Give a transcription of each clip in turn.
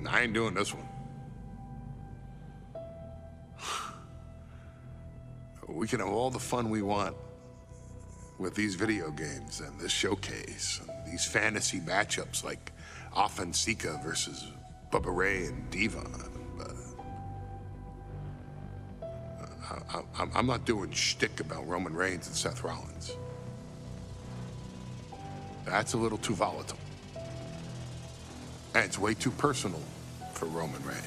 I ain't doing this one. We can have all the fun we want with these video games and this showcase and these fantasy matchups like Offensica versus Bubba Ray and Devon. I'm not doing shtick about Roman Reigns and Seth Rollins. That's a little too volatile. And it's way too personal for Roman Reigns.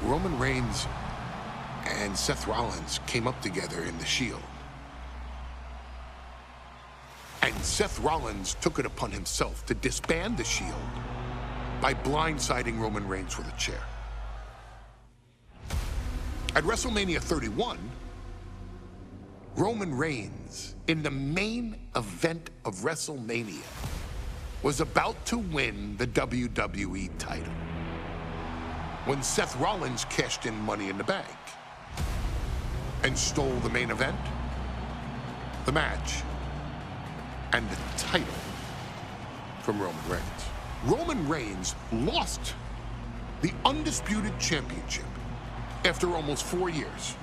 Roman Reigns and Seth Rollins came up together in the Shield. And Seth Rollins took it upon himself to disband the Shield by blindsiding Roman Reigns with a chair. At WrestleMania 31, Roman Reigns, in the main event of WrestleMania, was about to win the WWE title when Seth Rollins cashed in Money in the Bank and stole the main event, the match, and the title from Roman Reigns. Roman Reigns lost the undisputed championship after almost 4 years,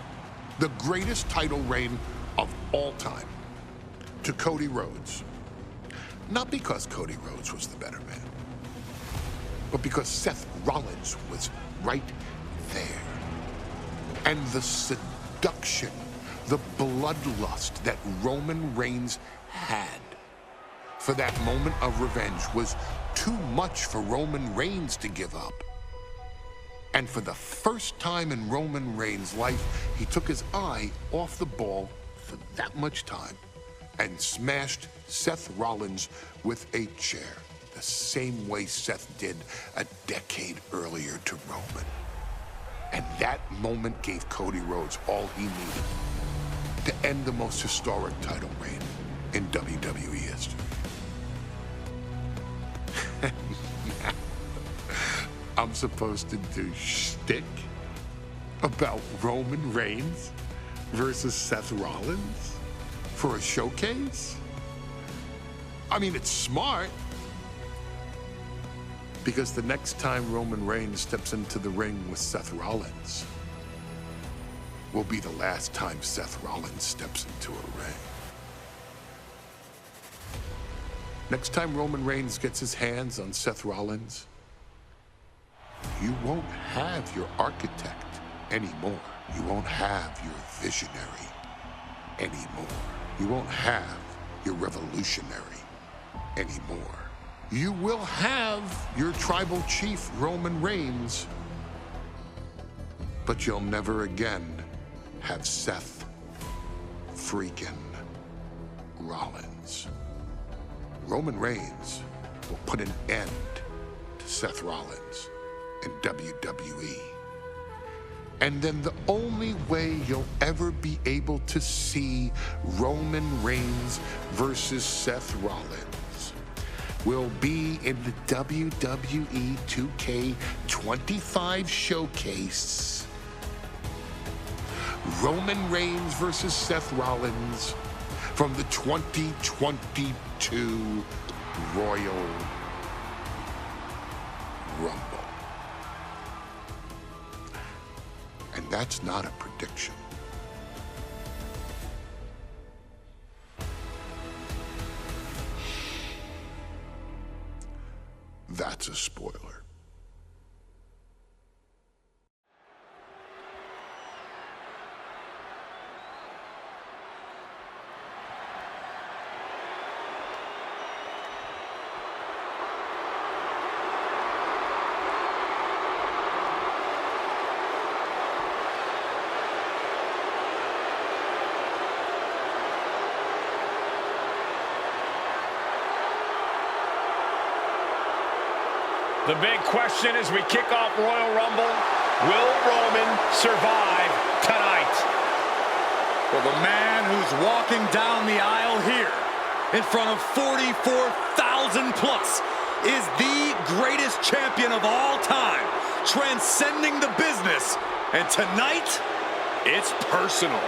the greatest title reign of all time, to Cody Rhodes. Not because Cody Rhodes was the better man, but because Seth Rollins was right there. And the seduction, the bloodlust that Roman Reigns had for that moment of revenge was too much for Roman Reigns to give up. And for the first time in Roman Reigns' life, he took his eye off the ball for that much time and smashed Seth Rollins with a chair, the same way Seth did a decade earlier to Roman. And that moment gave Cody Rhodes all he needed to end the most historic title reign in WWE history. I'm supposed to do shtick about Roman Reigns versus Seth Rollins for a showcase? I mean, it's smart, because the next time Roman Reigns steps into the ring with Seth Rollins will be the last time Seth Rollins steps into a ring. Next time Roman Reigns gets his hands on Seth Rollins, you won't have your architect anymore. You won't have your visionary anymore. You won't have your revolutionary anymore. You will have your tribal chief, Roman Reigns, but you'll never again have Seth freaking Rollins. Roman Reigns will put an end to Seth Rollins in WWE. And then the only way you'll ever be able to see Roman Reigns versus Seth Rollins will be in the WWE 2K25 showcase. Roman Reigns versus Seth Rollins from the 2022 Royal Rumble. And that's not a prediction. That's a spoiler. The big question as we kick off Royal Rumble, will Roman survive tonight? Well, the man who's walking down the aisle here in front of 44,000 plus is the greatest champion of all time, transcending the business. And tonight, it's personal.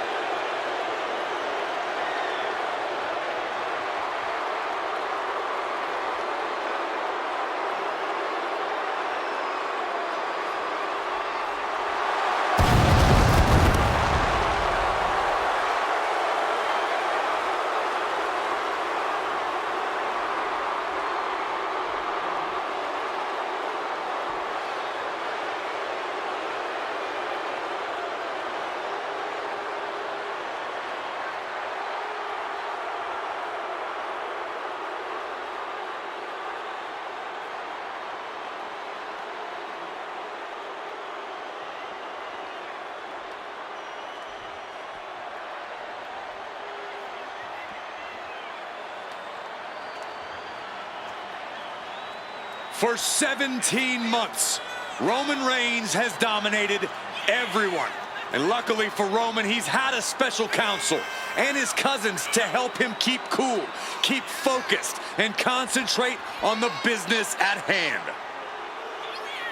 For 17 months, Roman Reigns has dominated everyone. And luckily for Roman, he's had a special counsel and his cousins to help him keep cool, keep focused, and concentrate on the business at hand.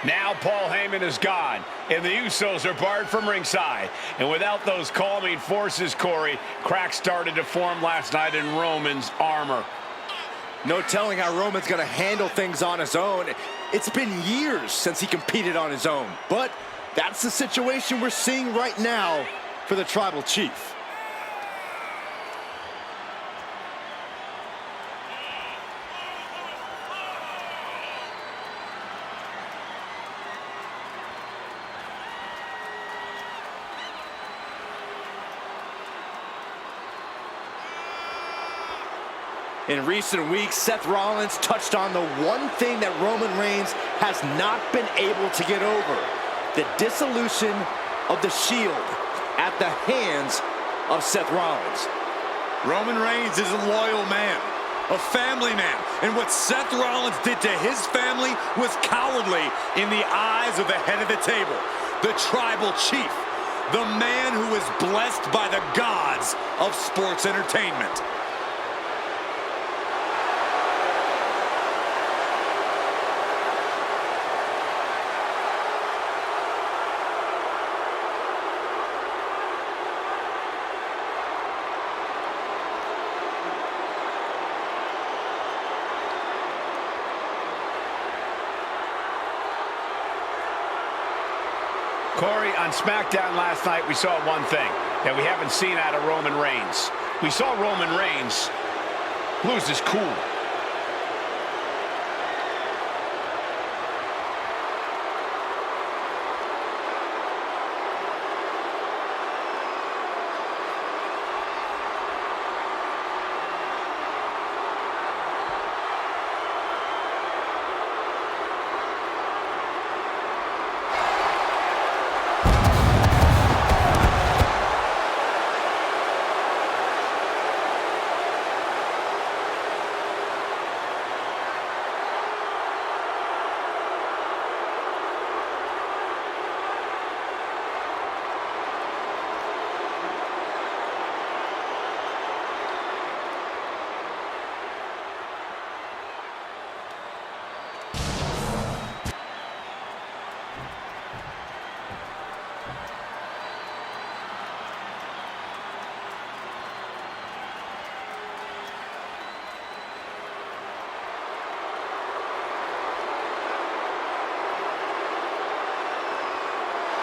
Now Paul Heyman is gone, and the Usos are barred from ringside. And without those calming forces, Corey, cracks started to form last night in Roman's armor. No telling how Roman's going to handle things on his own. It's been years since he competed on his own, but that's the situation we're seeing right now for the Tribal Chief. In recent weeks, Seth Rollins touched on the one thing that Roman Reigns has not been able to get over: the dissolution of the Shield at the hands of Seth Rollins. Roman Reigns is a loyal man, a family man, and what Seth Rollins did to his family was cowardly in the eyes of the head of the table, the Tribal Chief, the man who is blessed by the gods of sports entertainment. Corey, on SmackDown last night, we saw one thing that we haven't seen out of Roman Reigns. We saw Roman Reigns lose his cool.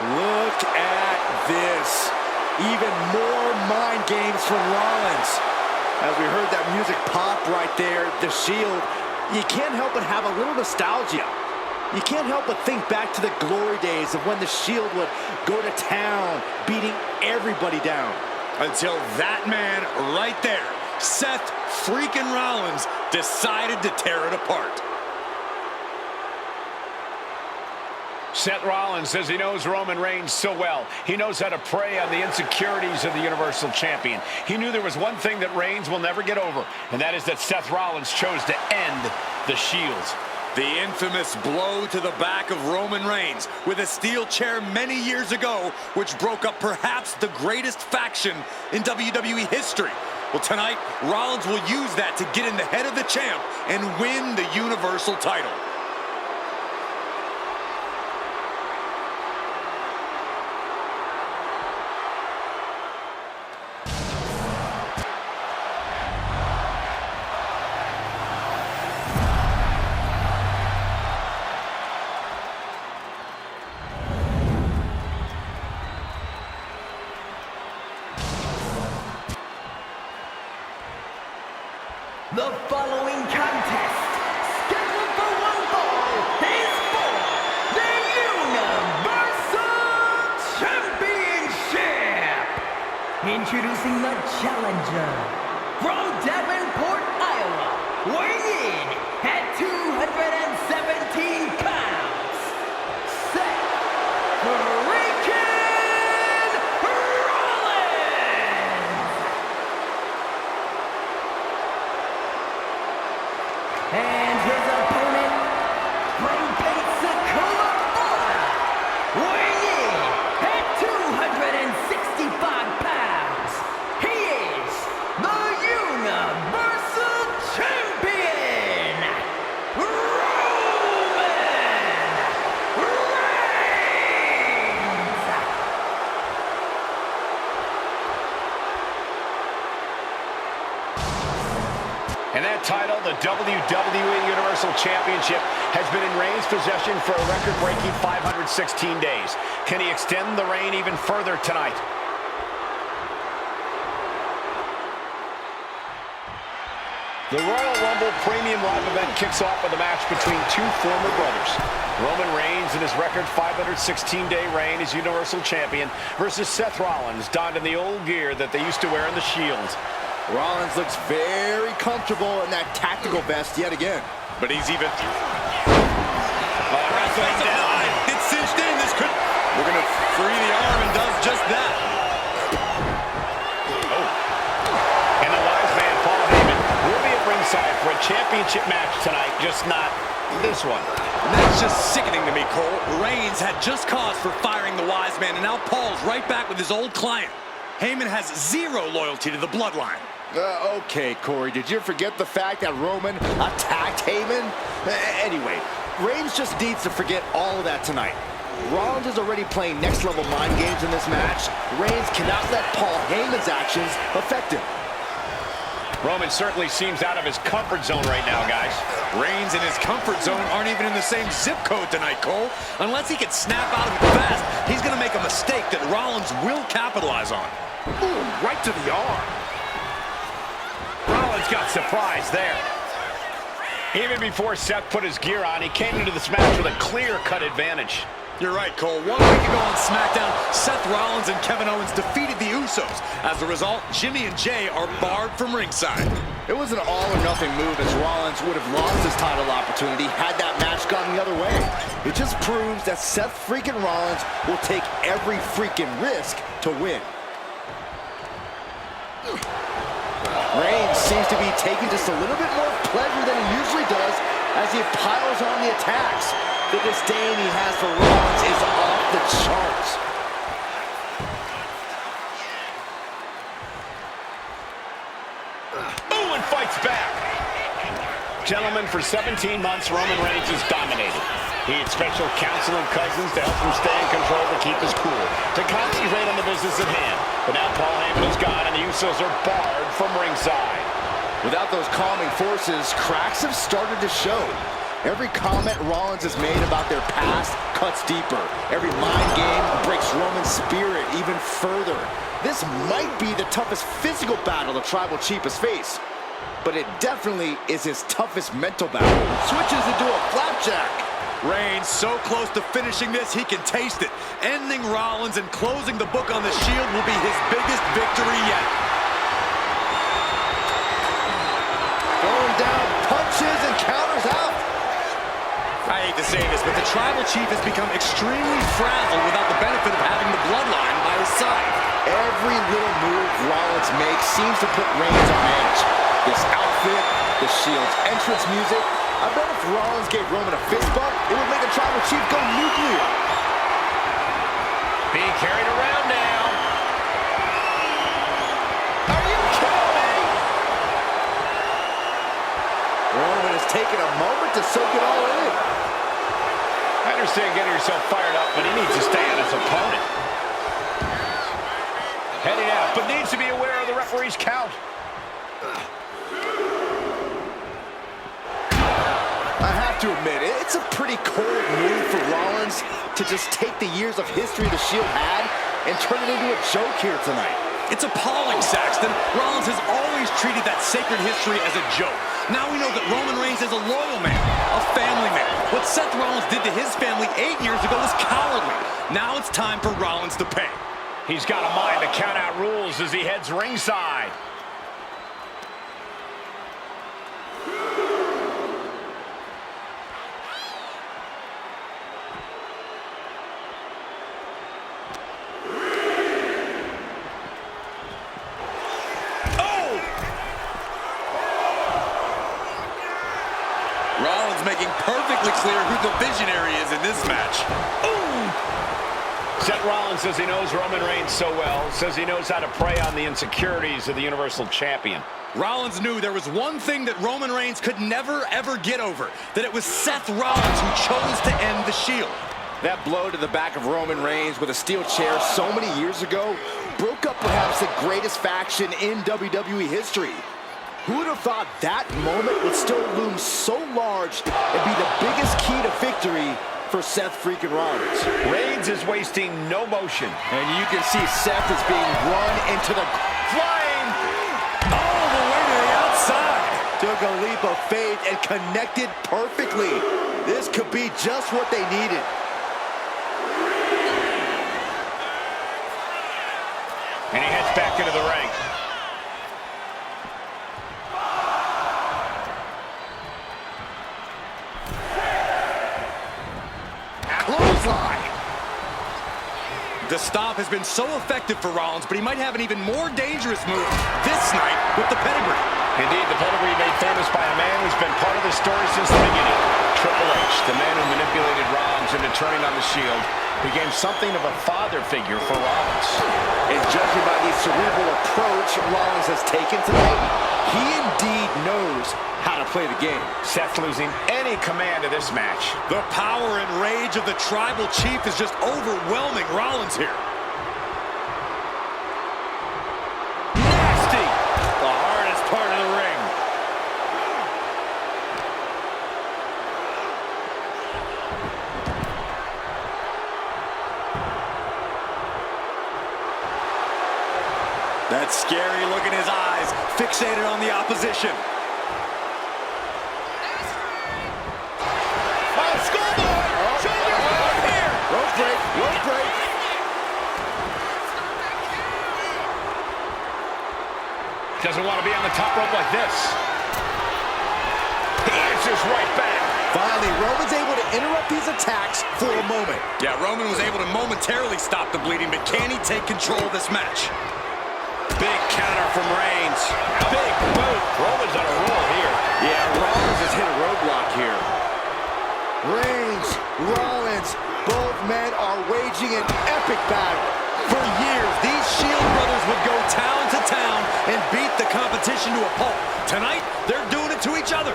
Look at this. Even more mind games from Rollins. As we heard that music pop right there, the Shield, you can't help but have a little nostalgia. You can't help but think back to the glory days of when the Shield would go to town, beating everybody down. Until that man right there, Seth freaking Rollins, decided to tear it apart. Seth Rollins says he knows Roman Reigns so well. He knows how to prey on the insecurities of the Universal Champion. He knew there was one thing that Reigns will never get over, and that is that Seth Rollins chose to end the Shield. The infamous blow to the back of Roman Reigns with a steel chair many years ago, which broke up perhaps the greatest faction in WWE history. Well, tonight, Rollins will use that to get in the head of the champ and win the Universal title. The following contest, scheduled for one fall, is for the Universal Championship. Introducing the challenger from Davenport, Iowa, weighing in at 217 pounds, Seth freaking Rollins. And his opponent WWE Universal Championship has been in Reigns' possession for a record-breaking 516 days. Can he extend the reign even further tonight? The Royal Rumble Premium Live event kicks off with a match between two former brothers. Roman Reigns in his record 516-day reign as Universal Champion versus Seth Rollins, donned in the old gear that they used to wear in the Shield. Rollins looks very comfortable in that tactical vest yet again. But he's even... wrestling down. It's cinched in. This could... We're going to free the arm and does just that. And the wise man, Paul Heyman, will be at ringside for a championship match tonight, just not this one. And that's just sickening to me, Cole. Reigns had just cause for firing the wise man, and now Paul's right back with his old client. Heyman has zero loyalty to the bloodline. Okay, Corey, did you forget the fact that Roman attacked Heyman? Anyway, Reigns just needs to forget all of that tonight. Rollins is already playing next-level mind games in this match. Reigns cannot let Paul Heyman's actions affect him. Roman certainly seems out of his comfort zone right now, guys. Reigns and his comfort zone aren't even in the same zip code tonight, Cole. Unless he can snap out of it fast, he's going to make a mistake that Rollins will capitalize on. Ooh, right to the arm. Rollins got surprised there. Even before Seth put his gear on, he came into this match with a clear-cut advantage. You're right, Cole. 1 week ago on SmackDown, Seth Rollins and Kevin Owens defeated the Usos. As a result, Jimmy and Jay are barred from ringside. It was an all-or-nothing move, as Rollins would have lost his title opportunity had that match gone the other way. It just proves that Seth freaking Rollins will take every freaking risk to win. Reigns seems to be taking just a little bit more pleasure than he usually does as he piles on the attacks. The disdain he has for Rollins is off the charts. Ooh, and fights back. Gentlemen, for 17 months, Roman Reigns has dominated. He had special counsel and cousins to help him stay in control, to keep his cool, to concentrate on the business at hand. But now Paul Heyman is gone, and the Usos are barred from ringside. Without those calming forces, cracks have started to show. Every comment Rollins has made about their past cuts deeper. Every mind game breaks Roman's spirit even further. This might be the toughest physical battle the Tribal Chief has faced, but it definitely is his toughest mental battle. Switches into a flapjack. Reigns so close to finishing this, he can taste it. Ending Rollins and closing the book on the Shield will be his biggest victory yet. Going down, punches and counters out. I hate to say this, but the Tribal Chief has become extremely frazzled without the benefit of having the bloodline by his side. Every little move Rollins makes seems to put Reigns on edge. This outfit, the Shield's entrance music. I bet if Rollins gave Roman a fist bump, it would make the Tribal Chief go nuclear. Being carried around now. Are you kidding me? Roman has taken a moment to soak it all in. I understand getting yourself fired up, but he needs to stay on his opponent. Heading out, but needs to be aware of the referee's count. I have to admit, it's a pretty cold move for Rollins to just take the years of history the Shield had and turn it into a joke here tonight. It's appalling, Saxton. Rollins has always treated that sacred history as a joke. Now we know that Roman Reigns is a loyal man, a family man. What Seth Rollins did to his family 8 years ago was cowardly. Now it's time for Rollins to pay. He's got a mind to count out rules as he heads ringside. Rollins making perfectly clear who the visionary is in this match. Ooh! Seth Rollins says he knows Roman Reigns so well, says he knows how to prey on the insecurities of the Universal Champion. Rollins knew there was one thing that Roman Reigns could never, ever get over, that it was Seth Rollins who chose to end the Shield. That blow to the back of Roman Reigns with a steel chair so many years ago broke up perhaps the greatest faction in WWE history. Who would have thought that moment would still loom so large and be the biggest key to victory for Seth freaking Rollins? Reigns is wasting no motion. And you can see Seth is being run into the Flying! All the way to the outside. took a leap of faith and connected perfectly. This could be just what they needed. And he heads back into the ring. Clothesline. The stomp has been so effective for Rollins, but he might have an even more dangerous move this night with the pedigree. Indeed, the pedigree made famous by a man who's been part of the story since the beginning. Triple H, the man who manipulated Rollins into turning on the Shield, became something of a father figure for Rollins. And judging by the cerebral approach Rollins has taken tonight, he indeed knows how to play the game. Seth losing any command of this match. The power and rage of the Tribal Chief is just overwhelming Rollins here. Nasty! The hardest part of the ring. That scary look in his eyes, fixated on the opposition. Rope break. Doesn't want to be on the top rope like this. He answers right back. Finally, Roman's able to interrupt these attacks for a moment. Yeah, Roman was able to momentarily stop the bleeding, but can he take control of this match? Big counter from Reigns. Big boot. Roman's on a roll here. Yeah, Rollins has hit a roadblock here. Reigns, Rollins, both men are waging an epic battle. For years, these Shield brothers would go town to town and beat the competition to a pulp. Tonight, they're doing it to each other.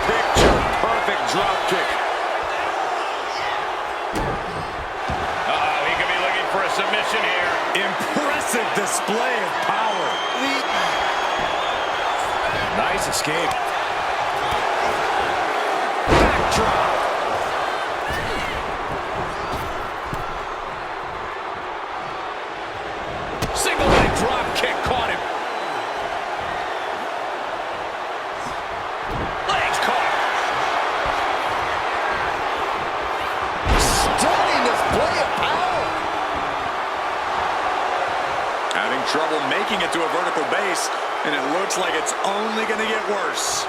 Picture-perfect dropkick. Uh-oh, he could be looking for a submission here. Impressive display of power. Nice escape. Backdrop. Single leg drop kick caught him. Legs caught. Stunning display of power. Having trouble making it to a vertical base, and it looks like it's only going to get worse.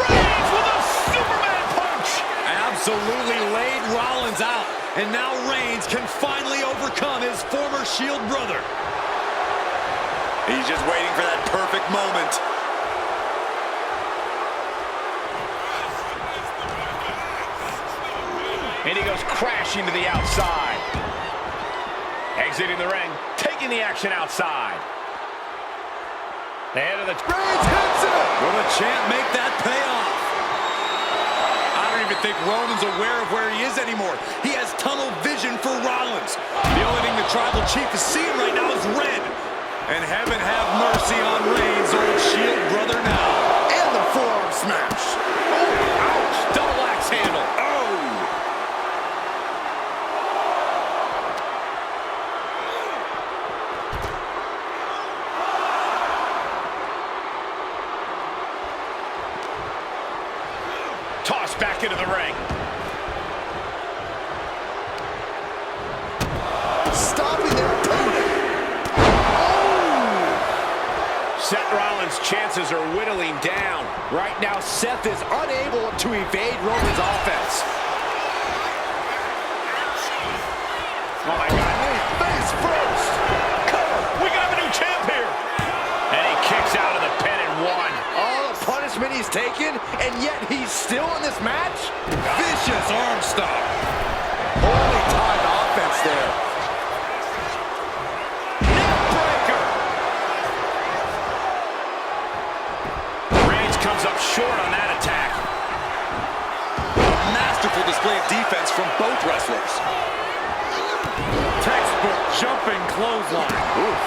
Reigns with a Superman punch. Absolutely laid Rollins out, and now Reigns can finally overcome his former Shield brother. He's just waiting for that perfect moment. And he goes crashing to the outside. Exiting the ring, taking the action outside. The head of the... Reigns hits it. Will the champ make that pay off? I don't even think Roman's aware of where he is anymore. He has tunnel vision for Rollins. The only thing the Tribal Chief is seeing right now is red. And heaven have mercy on Reigns, old Shield brother now. And the forearm smash. Oh, ouch. Double axe handle. Oh. Tossed back into the ring. Stopping their opponent. Seth Rollins' chances are whittling down. Right now, Seth is unable to evade Roman's offense. Oh my God. Face first. We got a new champ here. And he kicks out of the pin and one. All the punishment he's taken, and yet he's still in this match? Vicious arm stomp. Holy timed offense there. Neckbreaker. Reigns comes up short on that attack. A masterful display of defense from both wrestlers. Textbook jumping clothesline. Oof.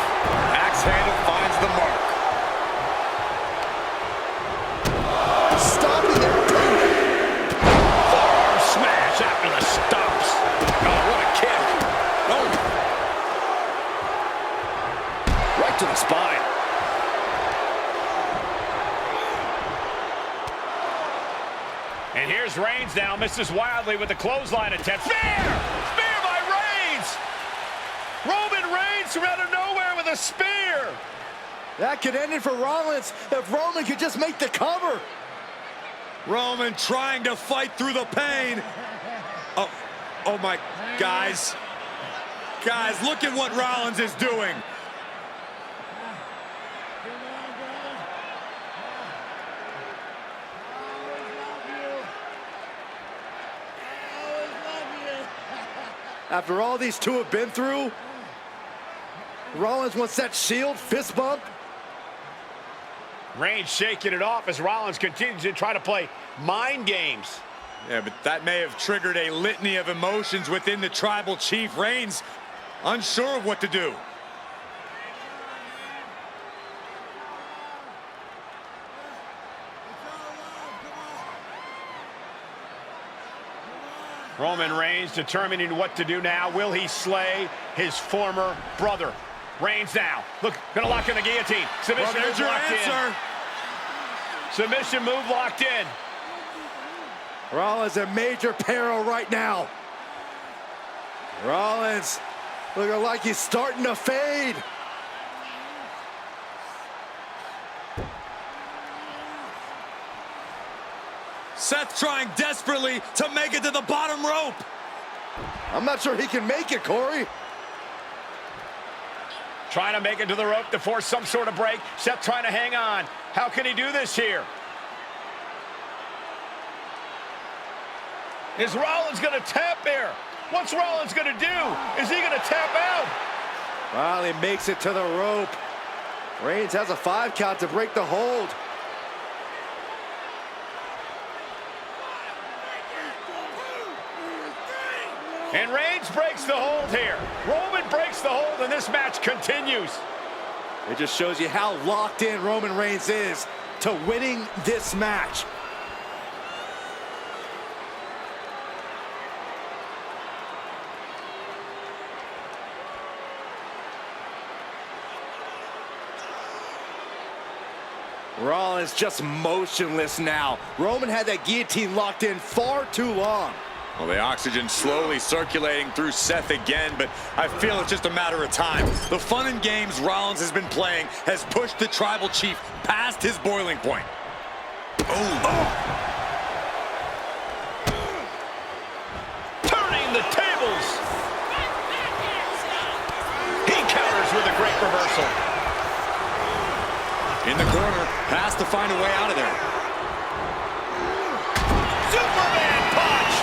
Axe tandem finds the mark. Stopping their opponent. Forearm smash after the stumps. Oh, what a kick. Oh. Right to the spine. And here's Reigns now, misses wildly with the clothesline attempt. Spear! Spear by Reigns! Roman Reigns from out of nowhere with a spear! That could end it for Rollins if Roman could just make the cover. Roman trying to fight through the pain. Oh my, guys. Guys, look at what Rollins is doing. After all these two have been through, Rollins wants that Shield fist bump. Reigns shaking it off as Rollins continues to try to play mind games. Yeah, but that may have triggered a litany of emotions within the Tribal Chief. Reigns unsure of what to do. Roman Reigns determining what to do now. Will he slay his former brother? Reigns now. Look, gonna lock in the guillotine. Submission Well, there's move your locked answer. in. Submission move locked in. Rollins in major peril right now. Rollins looking like he's starting to fade. Seth trying desperately to make it to the bottom rope. I'm not sure he can make it, Corey. Trying to make it to the rope to force some sort of break. Seth trying to hang on. How can he do this here? Is Rollins gonna tap here? What's Rollins gonna do? Is he gonna tap out? Well, he makes it to the rope. Reigns has a 5 count to break the hold. And Reigns breaks the hold here. Roman breaks the hold and this match continues. It just shows you how locked in Roman Reigns is to winning this match. Rollins just motionless now. Roman had that guillotine locked in far too long. Well, the oxygen slowly circulating through Seth again, but I feel it's just a matter of time. The fun and games Rollins has been playing has pushed the Tribal Chief past his boiling point. Turning the tables. He counters with a great reversal. In the corner, has to find a way out of there. Superman punch.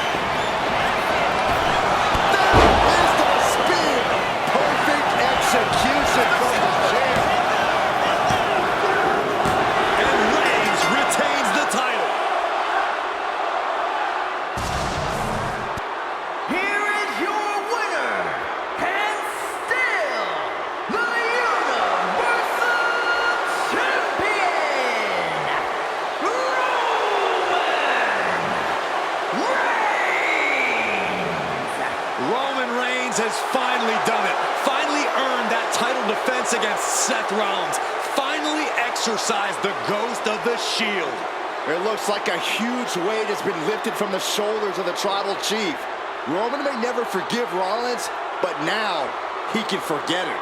That is the spear. Perfect execution from the champ. And Reigns retains the title. Here is your winner, and still the Universal Champion, Roman Reigns has finally done it. Finally earned that title defense against Seth Rollins. Finally exorcised the ghost of the Shield. It looks like a huge weight has been lifted from the shoulders of the Tribal Chief. Roman may never forgive Rollins, but now he can forget it.